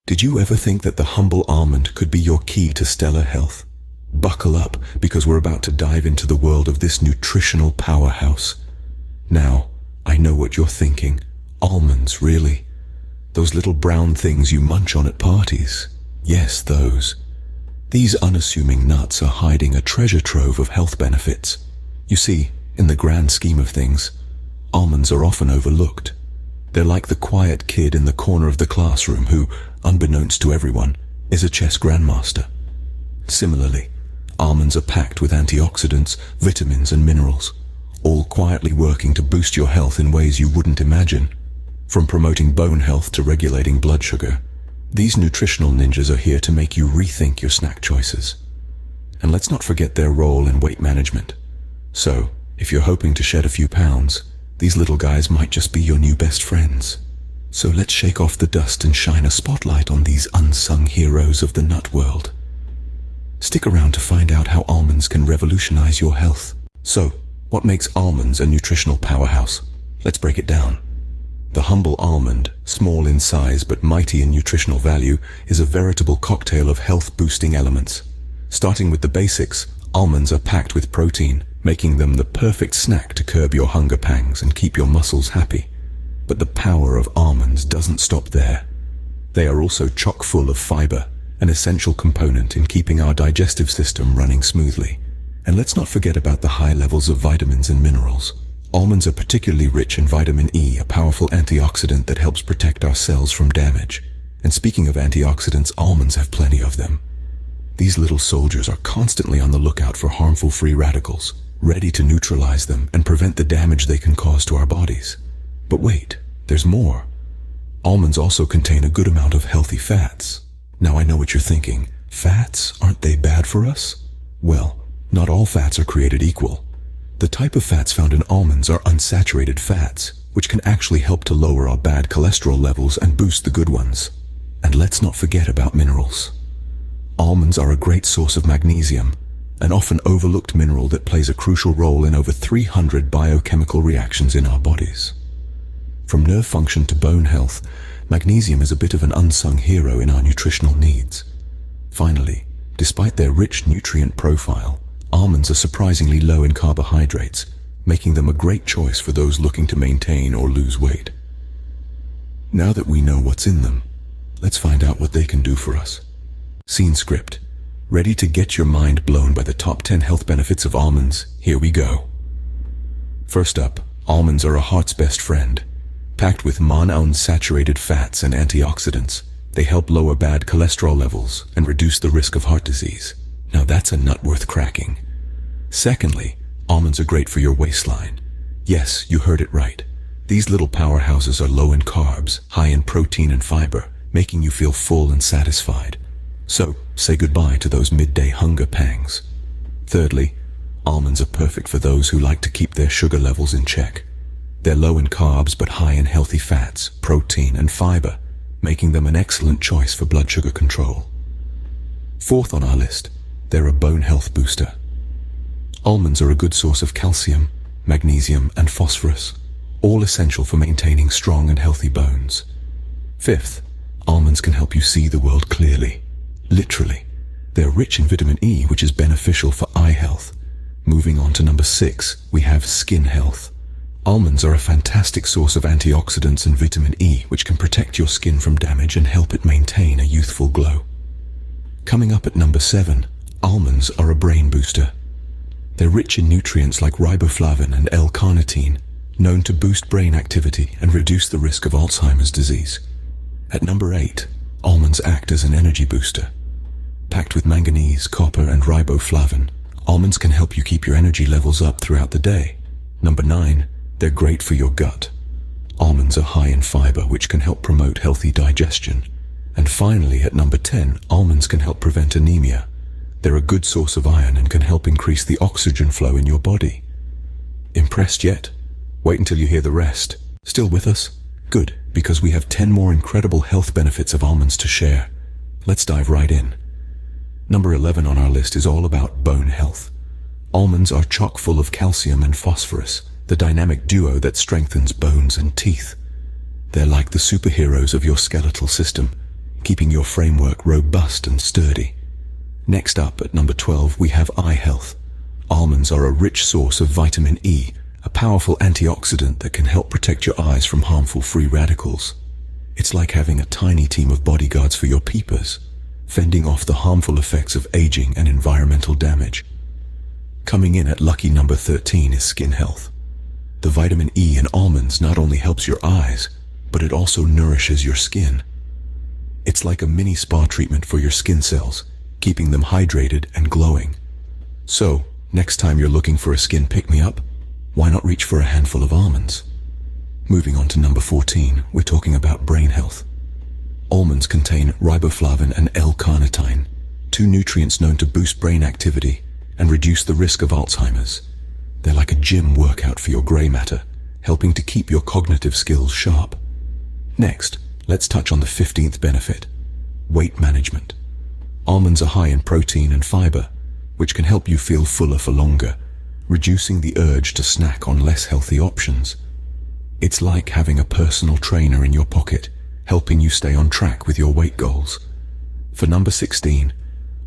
Did you ever think that the humble almond could be your key to stellar health? Buckle up, because we're about to dive into the world of this nutritional powerhouse. Now, I know what you're thinking. Almonds, really? Those little brown things you munch on at parties? Yes, those. These unassuming nuts are hiding a treasure trove of health benefits. You see, in the grand scheme of things, almonds are often overlooked. They're like the quiet kid in the corner of the classroom who, unbeknownst to everyone, is a chess grandmaster. Similarly, almonds are packed with antioxidants, vitamins and minerals, all quietly working to boost your health in ways you wouldn't imagine. From promoting bone health to regulating blood sugar, these nutritional ninjas are here to make you rethink your snack choices. And let's not forget their role in weight management. So, if you're hoping to shed a few pounds, these little guys might just be your new best friends. So let's shake off the dust and shine a spotlight on these unsung heroes of the nut world. Stick around to find out how almonds can revolutionize your health. So, what makes almonds a nutritional powerhouse? Let's break it down. The humble almond, small in size but mighty in nutritional value, is a veritable cocktail of health-boosting elements. Starting with the basics, almonds are packed with protein, making them the perfect snack to curb your hunger pangs and keep your muscles happy. But the power of almonds doesn't stop there. They are also chock full of fiber, an essential component in keeping our digestive system running smoothly. And let's not forget about the high levels of vitamins and minerals. Almonds are particularly rich in vitamin E, a powerful antioxidant that helps protect our cells from damage. And speaking of antioxidants, almonds have plenty of them. These little soldiers are constantly on the lookout for harmful free radicals, ready to neutralize them and prevent the damage they can cause to our bodies. But wait, there's more. Almonds also contain a good amount of healthy fats. Now I know what you're thinking. Fats, aren't they bad for us? Well, not all fats are created equal. The type of fats found in almonds are unsaturated fats, which can actually help to lower our bad cholesterol levels and boost the good ones. And let's not forget about minerals. Almonds are a great source of magnesium, an often overlooked mineral that plays a crucial role in over 300 biochemical reactions in our bodies. From nerve function to bone health, magnesium is a bit of an unsung hero in our nutritional needs. Finally, despite their rich nutrient profile, almonds are surprisingly low in carbohydrates, making them a great choice for those looking to maintain or lose weight. Now that we know what's in them, let's find out what they can do for us. Scene script. Ready to get your mind blown by the top 10 health benefits of almonds? Here we go. First up, almonds are a heart's best friend. Packed with monounsaturated fats and antioxidants, they help lower bad cholesterol levels and reduce the risk of heart disease. Now that's a nut worth cracking. Secondly, almonds are great for your waistline. Yes, you heard it right. These little powerhouses are low in carbs, high in protein and fiber, making you feel full and satisfied. So, say goodbye to those midday hunger pangs. Thirdly, almonds are perfect for those who like to keep their sugar levels in check. They're low in carbs but high in healthy fats, protein and fiber, making them an excellent choice for blood sugar control. Fourth on our list, they're a bone health booster. Almonds are a good source of calcium, magnesium and phosphorus, all essential for maintaining strong and healthy bones. Fifth, almonds can help you see the world clearly. Literally. They're rich in vitamin E, which is beneficial for eye health. Moving on to number 6, we have skin health. Almonds are a fantastic source of antioxidants and vitamin E, which can protect your skin from damage and help it maintain a youthful glow. Coming up at number 7, almonds are a brain booster. They're rich in nutrients like riboflavin and L-carnitine, known to boost brain activity and reduce the risk of Alzheimer's disease. At number 8, almonds act as an energy booster. Packed with manganese, copper and riboflavin, almonds can help you keep your energy levels up throughout the day. Number 9, they're great for your gut. Almonds are high in fiber, which can help promote healthy digestion. And finally, at number 10, almonds can help prevent anemia. They're a good source of iron and can help increase the oxygen flow in your body. Impressed yet? Wait until you hear the rest. Still with us? Good, because we have 10 more incredible health benefits of almonds to share. Let's dive right in. Number 11 on our list is all about bone health. Almonds are chock full of calcium and phosphorus, the dynamic duo that strengthens bones and teeth. They're like the superheroes of your skeletal system, keeping your framework robust and sturdy. Next up, at number 12, we have eye health. Almonds are a rich source of vitamin E, a powerful antioxidant that can help protect your eyes from harmful free radicals. It's like having a tiny team of bodyguards for your peepers, fending off the harmful effects of aging and environmental damage. Coming in at lucky number 13 is skin health. The vitamin E in almonds not only helps your eyes, but it also nourishes your skin. It's like a mini spa treatment for your skin cells, keeping them hydrated and glowing. So, next time you're looking for a skin pick-me-up, why not reach for a handful of almonds? Moving on to number 14, we're talking about brain health. Almonds contain riboflavin and L-carnitine, two nutrients known to boost brain activity and reduce the risk of Alzheimer's. They're like a gym workout for your gray matter, helping to keep your cognitive skills sharp. Next, let's touch on the 15th benefit, weight management. Almonds are high in protein and fiber, which can help you feel fuller for longer, reducing the urge to snack on less healthy options. It's like having a personal trainer in your pocket, helping you stay on track with your weight goals. For number 16,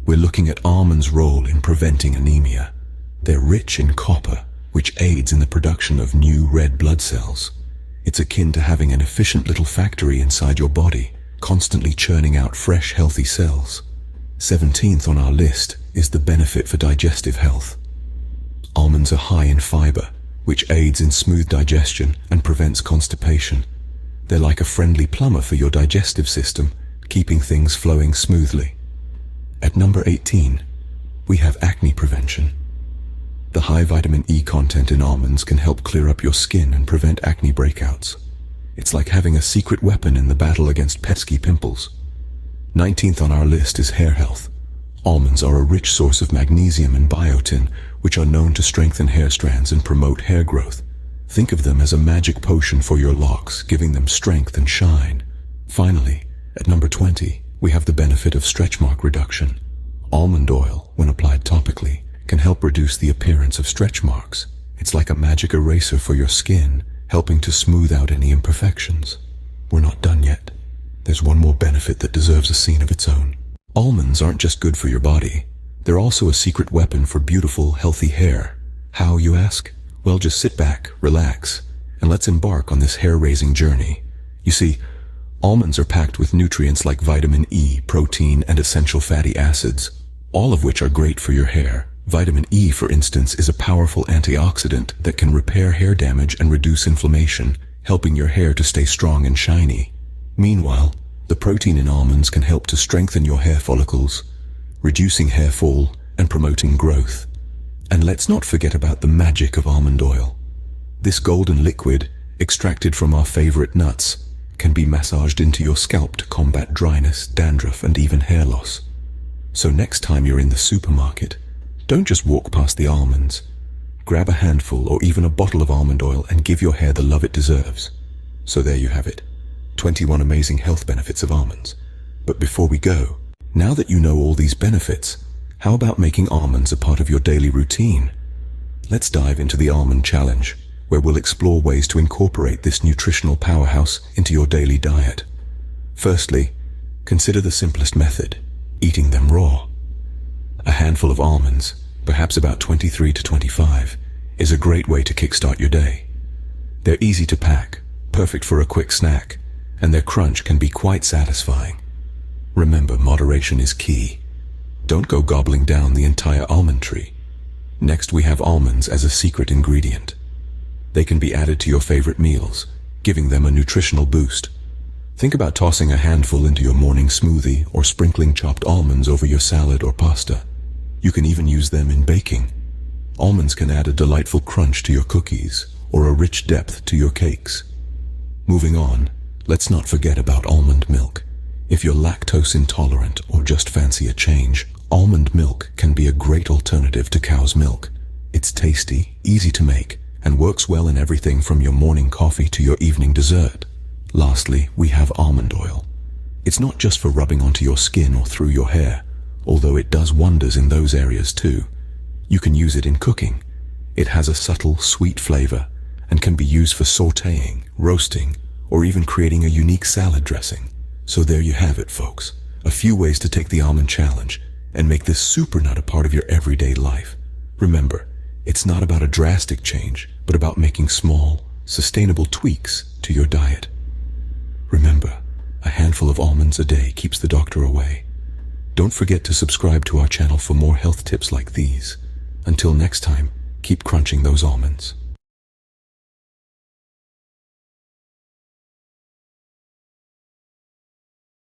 we're looking at almonds' role in preventing anemia. They're rich in copper, which aids in the production of new red blood cells. It's akin to having an efficient little factory inside your body, constantly churning out fresh, healthy cells. 17th on our list is the benefit for digestive health. Almonds are high in fiber, which aids in smooth digestion and prevents constipation. They're like a friendly plumber for your digestive system, keeping things flowing smoothly. At number 18, we have acne prevention. The high vitamin E content in almonds can help clear up your skin and prevent acne breakouts. It's like having a secret weapon in the battle against pesky pimples. 19th on our list is hair health. Almonds are a rich source of magnesium and biotin, which are known to strengthen hair strands and promote hair growth. Think of them as a magic potion for your locks, giving them strength and shine. Finally, at number 20, we have the benefit of stretch mark reduction. Almond oil, when applied topically, can help reduce the appearance of stretch marks. It's like a magic eraser for your skin, helping to smooth out any imperfections. We're not done yet. There's one more benefit that deserves a scene of its own. Almonds aren't just good for your body. They're also a secret weapon for beautiful, healthy hair. How, you ask? Well, just sit back, relax, and let's embark on this hair-raising journey. You see, almonds are packed with nutrients like vitamin E, protein, and essential fatty acids, all of which are great for your hair. Vitamin E, for instance, is a powerful antioxidant that can repair hair damage and reduce inflammation, helping your hair to stay strong and shiny. Meanwhile, the protein in almonds can help to strengthen your hair follicles, reducing hair fall and promoting growth. And let's not forget about the magic of almond oil. This golden liquid, extracted from our favorite nuts, can be massaged into your scalp to combat dryness, dandruff, and even hair loss. So next time you're in the supermarket, don't just walk past the almonds. Grab a handful or even a bottle of almond oil and give your hair the love it deserves. So there you have it, 21 amazing health benefits of almonds. But before we go, now that you know all these benefits, how about making almonds a part of your daily routine? Let's dive into the Almond Challenge, where we'll explore ways to incorporate this nutritional powerhouse into your daily diet. Firstly, consider the simplest method, eating them raw. A handful of almonds, perhaps about 23 to 25, is a great way to kickstart your day. They're easy to pack, perfect for a quick snack, and their crunch can be quite satisfying. Remember, moderation is key. Don't go gobbling down the entire almond tree. Next, we have almonds as a secret ingredient. They can be added to your favorite meals, giving them a nutritional boost. Think about tossing a handful into your morning smoothie or sprinkling chopped almonds over your salad or pasta. You can even use them in baking. Almonds can add a delightful crunch to your cookies or a rich depth to your cakes. Moving on, let's not forget about almond milk. If you're lactose intolerant or just fancy a change, almond milk can be a great alternative to cow's milk. It's tasty, easy to make, and works well in everything from your morning coffee to your evening dessert. Lastly, we have almond oil. It's not just for rubbing onto your skin or through your hair, although it does wonders in those areas too. You can use it in cooking. It has a subtle, sweet flavor and can be used for sautéing, roasting, or even creating a unique salad dressing. So there you have it, folks. A few ways to take the almond challenge and make this super nut a part of your everyday life. Remember, it's not about a drastic change, but about making small, sustainable tweaks to your diet. Remember, a handful of almonds a day keeps the doctor away. Don't forget to subscribe to our channel for more health tips like these. Until next time, keep crunching those almonds.